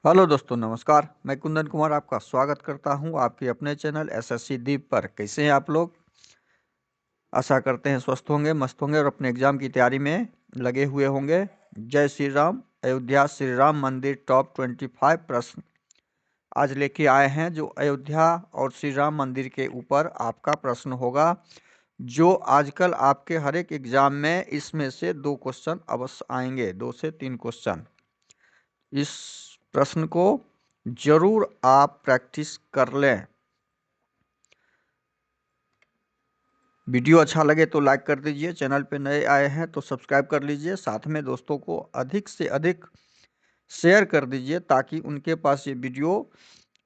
Hello दोस्तों, नमस्कार। मैं कुंदन कुमार आपका स्वागत करता हूं आपके अपने चैनल एसएससी दीप पर। कैसे हैं आप लोग? आशा करते हैं स्वस्थ होंगे, मस्त होंगे और अपने एग्जाम की तैयारी में लगे हुए होंगे। जय श्री राम। अयोध्या श्री राम मंदिर टॉप 25 प्रश्न आज लेके आए हैं, जो अयोध्या और श्री राम मंदिर के ऊपर आपका प्रश्न होगा, जो आजकल आपके हर एक एग्जाम में इसमें से 2 क्वेश्चन अवश्य आएंगे, 2 से 3 क्वेश्चन। इस प्रश्न को जरूर आप प्रैक्टिस कर लें। वीडियो अच्छा लगे तो लाइक कर दीजिए, चैनल पे नए आए हैं तो सब्सक्राइब कर लीजिए, साथ में दोस्तों को अधिक से अधिक शेयर कर दीजिए ताकि उनके पास ये वीडियो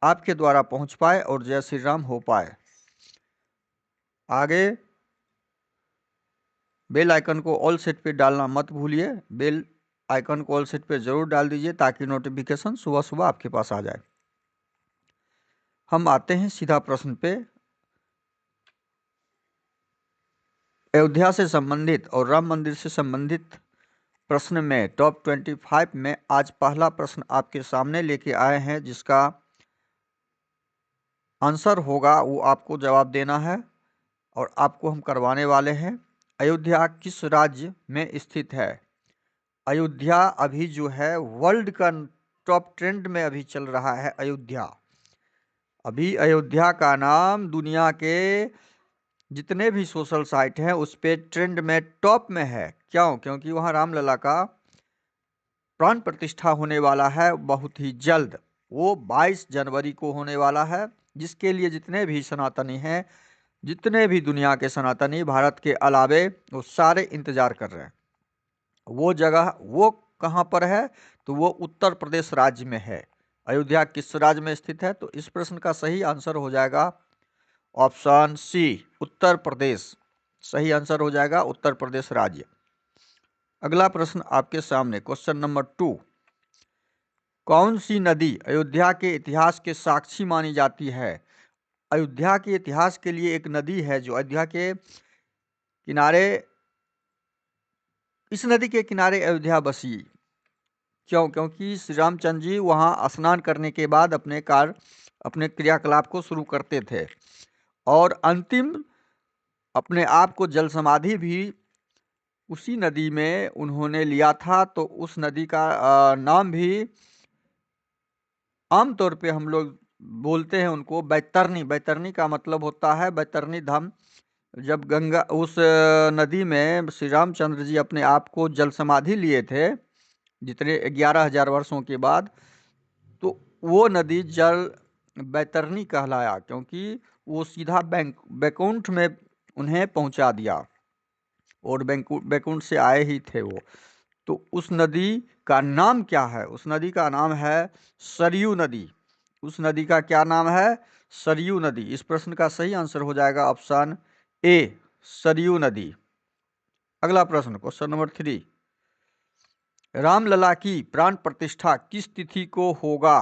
आपके द्वारा पहुंच पाए और जय श्री राम हो पाए। आगे बेल आइकन को ऑल सेट पे डालना मत भूलिए। बेल आइकन को ऑल सेट पे जरूर डाल दीजिए ताकि नोटिफिकेशन सुबह सुबह आपके पास आ जाए। हम आते हैं सीधा प्रश्न पे। अयोध्या से संबंधित और राम मंदिर से संबंधित प्रश्न में टॉप 25 में आज पहला प्रश्न आपके सामने लेके आए हैं, जिसका आंसर होगा वो आपको जवाब देना है और आपको हम करवाने वाले हैं। अयोध्या किस राज्य में स्थित है? अयोध्या अभी जो है वर्ल्ड का टॉप ट्रेंड में अभी चल रहा है। अयोध्या अभी अयोध्या का नाम दुनिया के जितने भी सोशल साइट हैं उस पे ट्रेंड में टॉप में है। क्यों? क्योंकि वहाँ रामलला का प्राण प्रतिष्ठा होने वाला है बहुत ही जल्द। वो 22 जनवरी को होने वाला है, जिसके लिए जितने भी सनातनी हैं, जितने भी दुनिया के सनातनी भारत के अलावे, वो सारे इंतजार कर रहे हैं। वो जगह वो कहाँ पर है? तो वो उत्तर प्रदेश राज्य में है। अयोध्या किस राज्य में स्थित है? तो इस प्रश्न का सही आंसर हो जाएगा ऑप्शन सी, उत्तर प्रदेश। सही आंसर हो जाएगा उत्तर प्रदेश राज्य। अगला प्रश्न आपके सामने, क्वेश्चन नंबर 2। कौन सी नदी अयोध्या के इतिहास के साक्षी मानी जाती है? अयोध्या के इतिहास के लिए एक नदी है जो अयोध्या के किनारे, इस नदी के किनारे अयोध्या बसी। क्यों? क्योंकि श्री रामचंद्र जी वहाँ स्नान करने के बाद अपने क्रियाकलाप को शुरू करते थे और अंतिम अपने आप को जल समाधि भी उसी नदी में उन्होंने लिया था। तो उस नदी का नाम भी आमतौर पे हम लोग बोलते हैं उनको बैतरनी। बैतरनी का मतलब होता है बैतरनी धाम। जब गंगा उस नदी में श्री रामचंद्र जी अपने आप को जल समाधि लिए थे, जितने 11,000 वर्षों के बाद, तो वो नदी जल बैतरनी कहलाया, क्योंकि वो सीधा बैकुंठ में उन्हें पहुंचा दिया और बैकुंठ से आए ही थे वो। तो उस नदी का नाम क्या है? उस नदी का नाम है सरयू नदी। उस नदी का क्या नाम है? सरयू नदी। इस प्रश्न का सही आंसर हो जाएगा ऑप्शन ए, सरयू नदी। अगला प्रश्न, क्वेश्चन नंबर 3। रामलला की प्राण प्रतिष्ठा किस तिथि को होगा?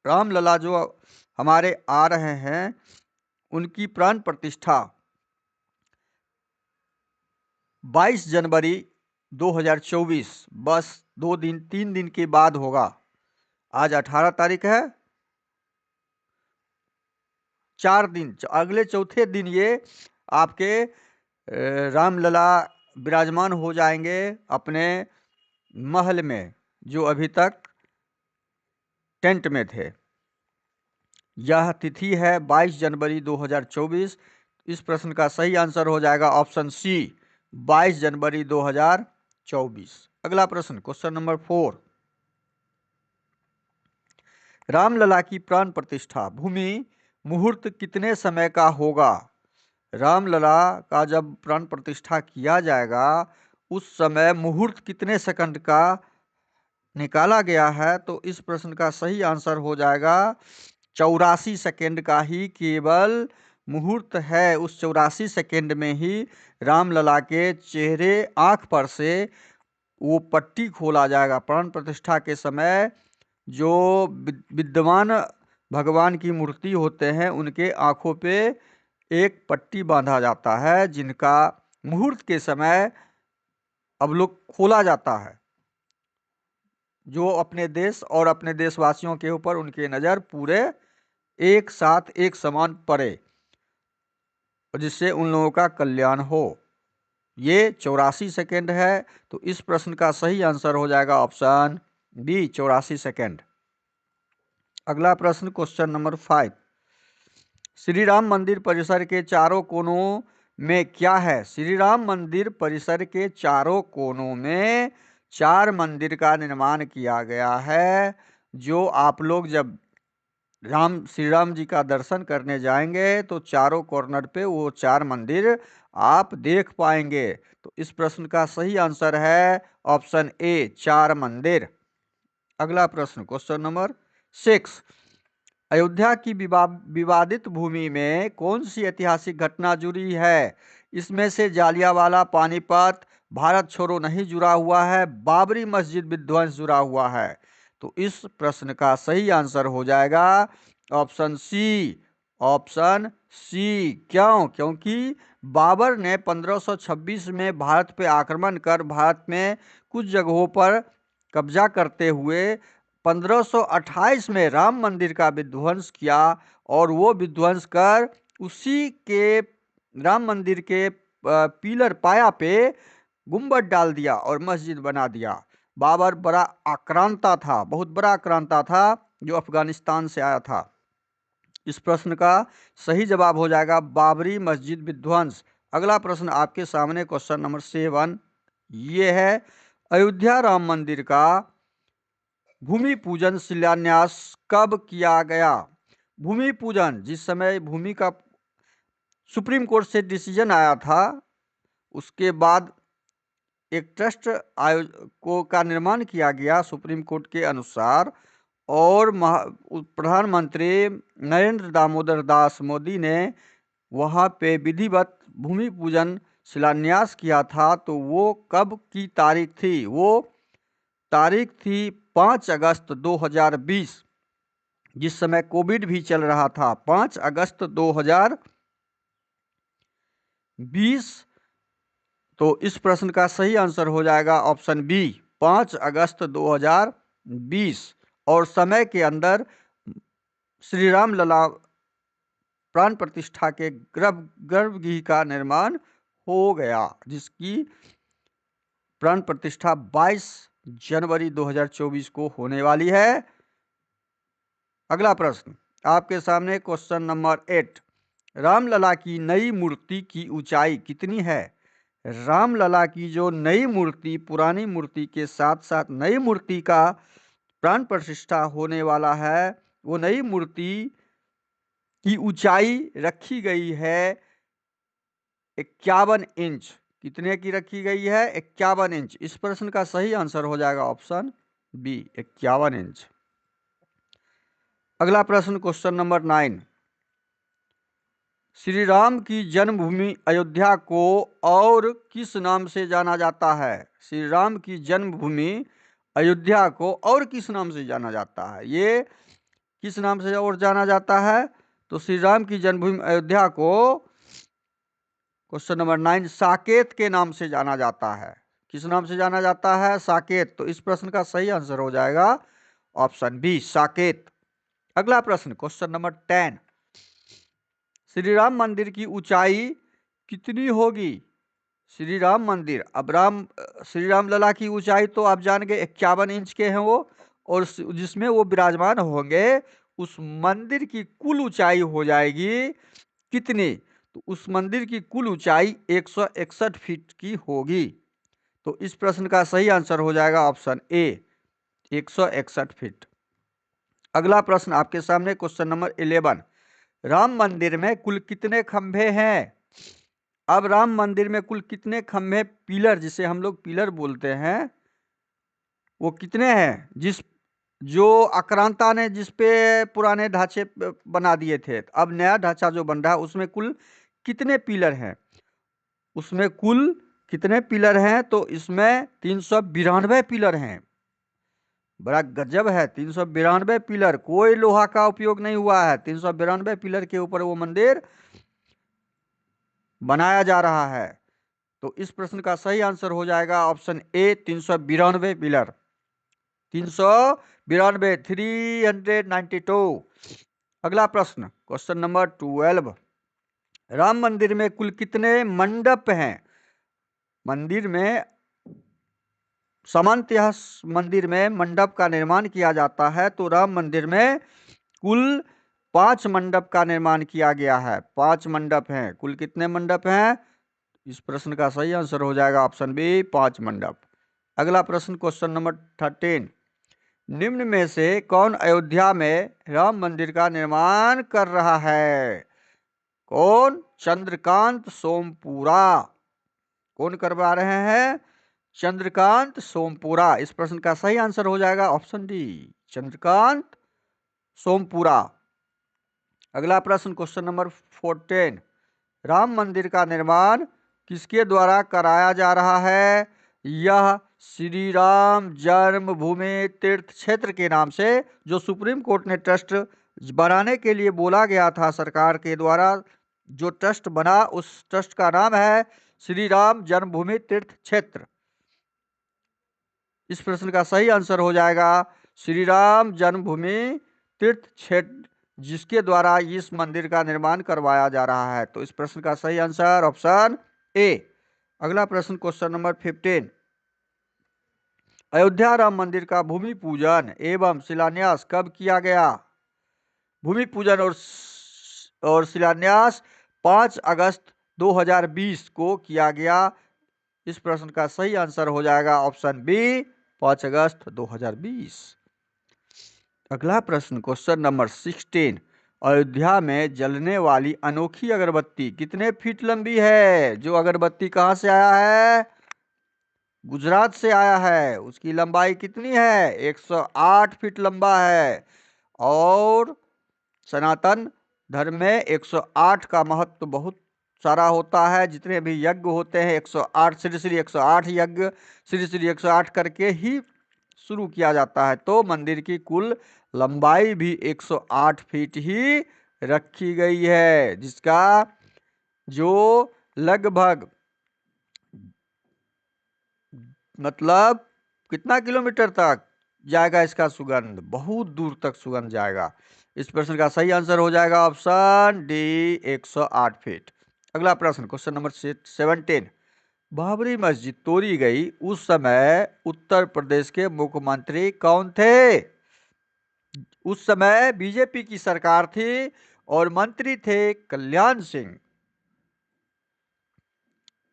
रामलला जो हमारे आ रहे हैं उनकी प्राण प्रतिष्ठा 22 जनवरी 2024, बस 3 दिन के बाद होगा। आज 18 तारीख है, 4 दिन, अगले चौथे दिन ये आपके रामलला विराजमान हो जाएंगे अपने महल में, जो अभी तक टेंट में थे। यह तिथि है 22 जनवरी 2024। इस प्रश्न का सही आंसर हो जाएगा ऑप्शन सी, 22 जनवरी 2024। अगला प्रश्न, क्वेश्चन नंबर 4। रामलला की प्राण प्रतिष्ठा भूमि मुहूर्त कितने समय का होगा? रामलला का जब प्राण प्रतिष्ठा किया जाएगा उस समय मुहूर्त कितने सेकंड का निकाला गया है? तो इस प्रश्न का सही आंसर हो जाएगा 84 सेकंड का ही केवल मुहूर्त है। उस 84 सेकंड में ही रामलला के चेहरे, आंख पर से वो पट्टी खोला जाएगा। प्राण प्रतिष्ठा के समय जो विद्यमान भगवान की मूर्ति होते हैं उनके आंखों पे एक पट्टी बांधा जाता है, जिनका मुहूर्त के समय अब लोग खोला जाता है। जो अपने देश और अपने देशवासियों के ऊपर उनकी नज़र पूरे एक साथ एक समान पड़े, जिससे उन लोगों का कल्याण हो। ये 84 सेकेंड है। तो इस प्रश्न का सही आंसर हो जाएगा ऑप्शन बी, 84 सेकेंड। अगला प्रश्न, क्वेश्चन नंबर 5। श्री राम मंदिर परिसर के चारों कोनों में क्या है? श्री राम मंदिर परिसर के चारों कोनों में 4 मंदिर का निर्माण किया गया है, जो आप लोग जब श्री राम जी का दर्शन करने जाएंगे तो चारों कॉर्नर पे वो 4 मंदिर आप देख पाएंगे। तो इस प्रश्न का सही आंसर है ऑप्शन ए, 4 मंदिर। अगला प्रश्न, क्वेश्चन नंबर 6। अयोध्या की विवादित भूमि में कौन सी ऐतिहासिक घटना जुड़ी है? इसमें से जालियांवाला, पानीपत, भारत छोड़ो नहीं जुड़ा हुआ है, बाबरी मस्जिद विध्वंस जुड़ा हुआ है। तो इस प्रश्न का सही आंसर हो जाएगा ऑप्शन सी, ऑप्शन सी। क्यों? क्योंकि बाबर ने 1526 में भारत पे आक्रमण कर भारत में कुछ जगहों पर कब्जा करते हुए 1528 में राम मंदिर का विध्वंस किया, और वो विध्वंस कर उसी के राम मंदिर के पिलर पाया पे गुंबद डाल दिया और मस्जिद बना दिया। बाबर बड़ा आक्रांता था, बहुत बड़ा आक्रांता था, जो अफगानिस्तान से आया था। इस प्रश्न का सही जवाब हो जाएगा बाबरी मस्जिद विध्वंस। अगला प्रश्न आपके सामने, क्वेश्चन नंबर 7। ये है, अयोध्या राम मंदिर का भूमि पूजन शिलान्यास कब किया गया? भूमि पूजन, जिस समय भूमि का सुप्रीम कोर्ट से डिसीजन आया था, उसके बाद एक ट्रस्ट का निर्माण किया गया सुप्रीम कोर्ट के अनुसार, और प्रधानमंत्री नरेंद्र दामोदर दास मोदी ने वहाँ पे विधिवत भूमि पूजन शिलान्यास किया था। तो वो कब की तारीख थी? वो तारीख थी 5 अगस्त 2020, जिस समय कोविड भी चल रहा था। 5 अगस्त 2020। तो इस प्रश्न का सही आंसर हो जाएगा ऑप्शन बी, 5 अगस्त 2020। और समय के अंदर श्री राम लला प्राण प्रतिष्ठा के गर्भगृह का निर्माण हो गया, जिसकी प्राण प्रतिष्ठा 22 जनवरी 2024 को होने वाली है। अगला प्रश्न आपके सामने, क्वेश्चन नंबर 8। रामलला की नई मूर्ति की ऊंचाई कितनी है? रामलला की जो नई मूर्ति, पुरानी मूर्ति के साथ साथ नई मूर्ति का प्राण प्रतिष्ठा होने वाला है, वो नई मूर्ति की ऊंचाई रखी गई है 51 इंच। कितने की रखी गई है? 51 इंच। इस प्रश्न का सही आंसर हो जाएगा ऑप्शन बी, 51 इंच। अगला प्रश्न, क्वेश्चन नंबर 9। श्री राम की जन्मभूमि अयोध्या को और किस नाम से जाना जाता है? श्री राम की जन्मभूमि अयोध्या को और किस नाम से जाना जाता है? ये किस नाम से और जाना जाता है? तो श्री राम की जन्मभूमि अयोध्या को, क्वेश्चन नंबर 9, साकेत के नाम से जाना जाता है। किस नाम से जाना जाता है? साकेत। तो इस प्रश्न का सही आंसर हो जाएगा ऑप्शन बी, साकेत। अगला प्रश्न, क्वेश्चन नंबर 10। श्री राम मंदिर की ऊंचाई कितनी होगी? श्री राम मंदिर, अब श्री राम लला की ऊंचाई तो आप जान गए 51 इंच के हैं वो, और जिसमें वो विराजमान होंगे उस मंदिर की कुल ऊंचाई हो जाएगी कितनी? तो उस मंदिर की कुल ऊंचाई 161 फीट की होगी। तो इस प्रश्न का सही आंसर हो जाएगा ऑप्शन ए, 161 फीट। अगला प्रश्न आपके सामने, क्वेश्चन नंबर 11। राम मंदिर में कुल कितने खंभे हैं? अब राम मंदिर में कुल कितने खंभे, पिलर जिसे हम लोग पिलर बोलते हैं, वो कितने हैं? जो आक्रांता ने जिस पे पुराने ढांचे बना दिए थे, अब नया ढांचा जो बन रहा है उसमें कुल कितने पिलर हैं? उसमें कुल कितने पिलर हैं? तो इसमें 392 पिलर हैं। बड़ा गजब है, 392 पिलर, कोई लोहा का उपयोग नहीं हुआ है। 392 पिलर के ऊपर वो मंदिर बनाया जा रहा है। तो इस प्रश्न का सही आंसर हो जाएगा ऑप्शन ए, 392 पिलर। 392, 392। अगला प्रश्न, क्वेश्चन नंबर 12। राम मंदिर में कुल कितने मंडप हैं? मंदिर में सामान्यतः मंदिर में मंडप का निर्माण किया जाता है, तो राम मंदिर में कुल 5 मंडप का निर्माण किया गया है। 5 मंडप हैं। कुल कितने मंडप हैं? इस प्रश्न का सही आंसर हो जाएगा ऑप्शन बी, 5 मंडप। अगला प्रश्न, क्वेश्चन नंबर 13। निम्न में से कौन अयोध्या में राम मंदिर का निर्माण कर रहा है? कौन? चंद्रकांत सोमपुरा। कौन करवा रहे हैं? चंद्रकांत सोमपुरा। इस प्रश्न का सही आंसर हो जाएगा ऑप्शन डी, चंद्रकांत सोमपुरा। अगला प्रश्न, क्वेश्चन नंबर 14। राम मंदिर का निर्माण किसके द्वारा कराया जा रहा है? यह श्री राम जन्मभूमि तीर्थ क्षेत्र के नाम से जो सुप्रीम कोर्ट ने ट्रस्ट बनाने के लिए बोला गया था सरकार के द्वारा, जो ट्रस्ट बना उस ट्रस्ट का नाम है श्री राम जन्मभूमि तीर्थ क्षेत्र। इस प्रश्न का सही आंसर हो जाएगा श्री राम जन्मभूमि तीर्थ क्षेत्र, जिसके द्वारा इस मंदिर का निर्माण करवाया जा रहा है। तो इस प्रश्न का सही आंसर ऑप्शन ए। अगला प्रश्न, क्वेश्चन नंबर 15। अयोध्या राम मंदिर का भूमि पूजन एवं शिलान्यास कब किया गया? भूमि पूजन और शिलान्यास 5 अगस्त 2020 को किया गया। इस प्रश्न का सही आंसर हो जाएगा ऑप्शन बी, 5 अगस्त 2020। अगला प्रश्न, क्वेश्चन नंबर 16। अयोध्या में जलने वाली अनोखी अगरबत्ती कितने फीट लंबी है? जो अगरबत्ती कहाँ से आया है? गुजरात से आया है। उसकी लंबाई कितनी है? 108 फीट लंबा है। और सनातन धर्म में 108 का महत्व बहुत सारा होता है। जितने भी यज्ञ होते हैं 108 श्री श्री 108 यज्ञ श्री श्री 108 करके ही शुरू किया जाता है। तो मंदिर की कुल लंबाई भी 108 फीट ही रखी गई है, जिसका जो लगभग मतलब कितना किलोमीटर तक जाएगा इसका सुगंध? बहुत दूर तक सुगंध जाएगा। इस प्रश्न का सही आंसर हो जाएगा ऑप्शन डी, 108 फीट। अगला प्रश्न, क्वेश्चन नंबर 17। बाबरी मस्जिद तोड़ी गई उस समय उत्तर प्रदेश के मुख्यमंत्री कौन थे? उस समय बीजेपी की सरकार थी और मंत्री थे कल्याण सिंह,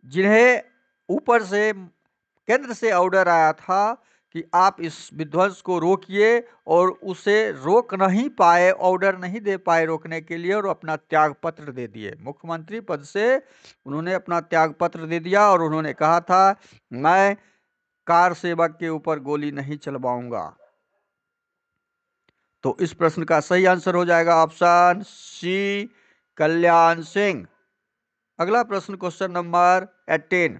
जिन्हें ऊपर से केंद्र से ऑर्डर आया था कि आप इस विध्वंस को रोकिए, और उसे रोक नहीं पाए, ऑर्डर नहीं दे पाए रोकने के लिए, और अपना त्याग पत्र दे दिए। मुख्यमंत्री पद से उन्होंने अपना त्याग पत्र दे दिया और उन्होंने कहा था, मैं कार सेवक के ऊपर गोली नहीं चलवाऊंगा। तो इस प्रश्न का सही आंसर हो जाएगा ऑप्शन सी, कल्याण सिंह। अगला प्रश्न, क्वेश्चन नंबर 18।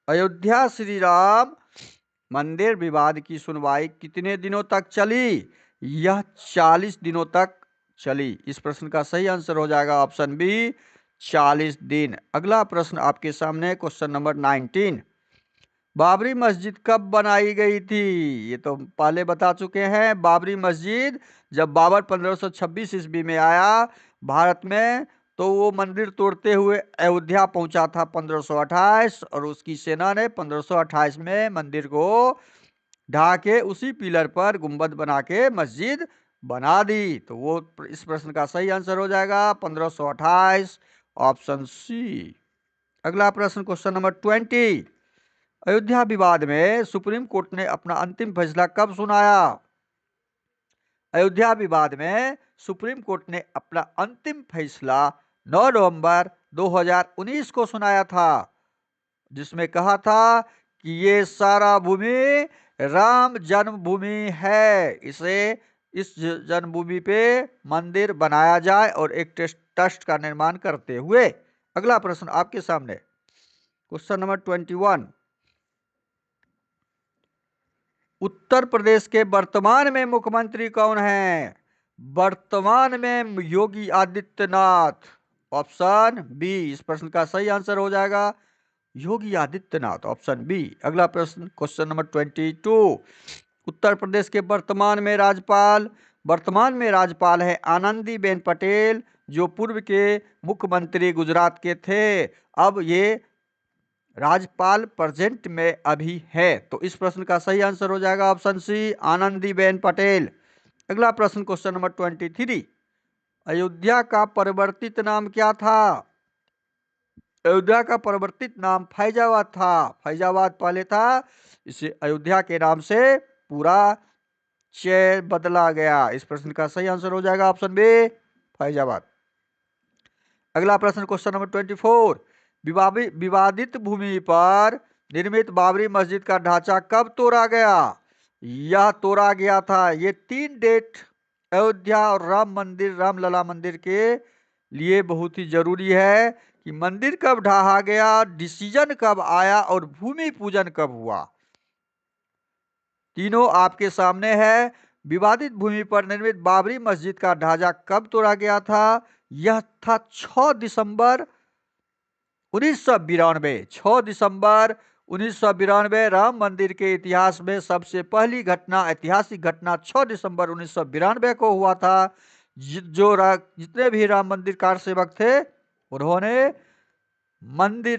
अयोध्या श्री राम मंदिर विवाद की सुनवाई कितने दिनों तक चली? यह 40 दिनों तक चली। इस प्रश्न का सही आंसर हो जाएगा ऑप्शन बी, 40 दिन। अगला प्रश्न आपके सामने, क्वेश्चन नंबर 19। बाबरी मस्जिद कब बनाई गई थी? ये तो पहले बता चुके हैं। बाबरी मस्जिद जब बाबर 1526 ईस्वी में आया भारत में, तो वो मंदिर तोड़ते हुए अयोध्या पहुंचा था 1528, और उसकी सेना ने 1528 में मंदिर को ढा के उसी पिलर पर गुंबद बना के मस्जिद बना दी। तो वो इस प्रश्न का सही आंसर हो जाएगा 1528, ऑप्शन सी। अगला प्रश्न, क्वेश्चन नंबर 20। अयोध्या विवाद में सुप्रीम कोर्ट ने अपना अंतिम फैसला कब सुनाया? अयोध्या विवाद में सुप्रीम कोर्ट ने अपना अंतिम फैसला 9 नवंबर 2019 को सुनाया था, जिसमें कहा था कि ये सारा भूमि राम जन्मभूमि है, इसे इस जन्मभूमि पे मंदिर बनाया जाए और एक ट्रस्ट का निर्माण करते हुए। अगला प्रश्न आपके सामने, क्वेश्चन नंबर 21। उत्तर प्रदेश के वर्तमान में मुख्यमंत्री कौन है? वर्तमान में योगी आदित्यनाथ, ऑप्शन बी। इस प्रश्न का सही आंसर हो जाएगा योगी आदित्यनाथ, ऑप्शन बी। अगला प्रश्न, क्वेश्चन नंबर 22। उत्तर प्रदेश के वर्तमान में राज्यपाल है आनंदीबेन पटेल, जो पूर्व के मुख्यमंत्री गुजरात के थे। अब ये राज्यपाल प्रेजेंट में अभी है। तो इस प्रश्न का सही आंसर हो जाएगा ऑप्शन सी, आनंदीबेन पटेल। अगला प्रश्न, क्वेश्चन नंबर 23। अयोध्या का परिवर्तित नाम क्या था? अयोध्या का परिवर्तित नाम फैजाबाद था। फैजाबाद पहले था, इसे अयोध्या के नाम से पूरा बदला गया। इस प्रश्न का सही आंसर हो जाएगा ऑप्शन बी, फैजाबाद। अगला प्रश्न, क्वेश्चन नंबर 24। विवादित भूमि पर निर्मित बाबरी मस्जिद का ढांचा कब तोड़ा गया? यह तोड़ा गया था, ये 3 डेट अयोध्या और रामलला मंदिर के लिए बहुत ही जरूरी है कि मंदिर कब ढहा गया, डिसीजन कब आया और भूमि पूजन कब हुआ। तीनों आपके सामने है। विवादित भूमि पर निर्मित बाबरी मस्जिद का ढांचा कब तोड़ा गया था? यह था 6 दिसंबर 1992। 6 दिसंबर 1992 राम मंदिर के इतिहास में सबसे पहली घटना, ऐतिहासिक घटना 6 दिसंबर 1992 को हुआ था। जितने भी राम मंदिर कार सेवक थे, उन्होंने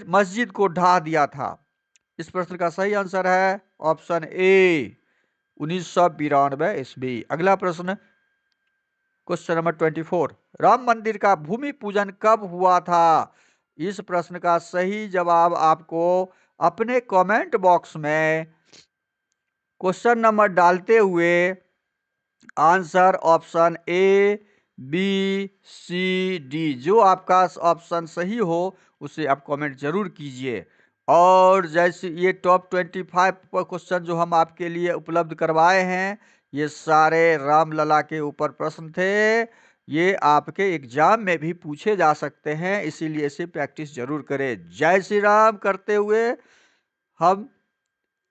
मस्जिद को ढा दिया था। इस प्रश्न का सही आंसर है ऑप्शन ए, 1992 ईस्वी। अगला प्रश्न, क्वेश्चन नंबर 24। राम मंदिर का भूमि पूजन कब हुआ था? इस प्रश्न का सही जवाब आपको अपने कमेंट बॉक्स में क्वेश्चन नंबर डालते हुए answer option A, B, C, D, जो आपका ऑप्शन सही हो उसे आप कमेंट जरूर कीजिए। और जैसे ये टॉप 25 क्वेश्चन जो हम आपके लिए उपलब्ध करवाए हैं, ये सारे रामलला के ऊपर प्रश्न थे। ये आपके एग्जाम में भी पूछे जा सकते हैं, इसीलिए इसे प्रैक्टिस जरूर करें। जय श्री राम करते हुए हम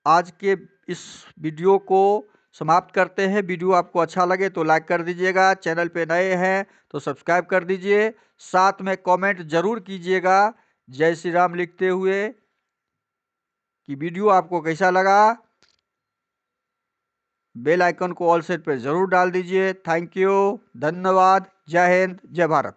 आज के इस वीडियो को समाप्त करते हैं। वीडियो आपको अच्छा लगे तो लाइक कर दीजिएगा, चैनल पे नए हैं तो सब्सक्राइब कर दीजिए, साथ में कमेंट जरूर कीजिएगा जय श्री राम लिखते हुए कि वीडियो आपको कैसा लगा। बेल आइकन को ऑल सेट पे जरूर डाल दीजिए। थैंक यू, धन्यवाद, जय हिंद, जय भारत।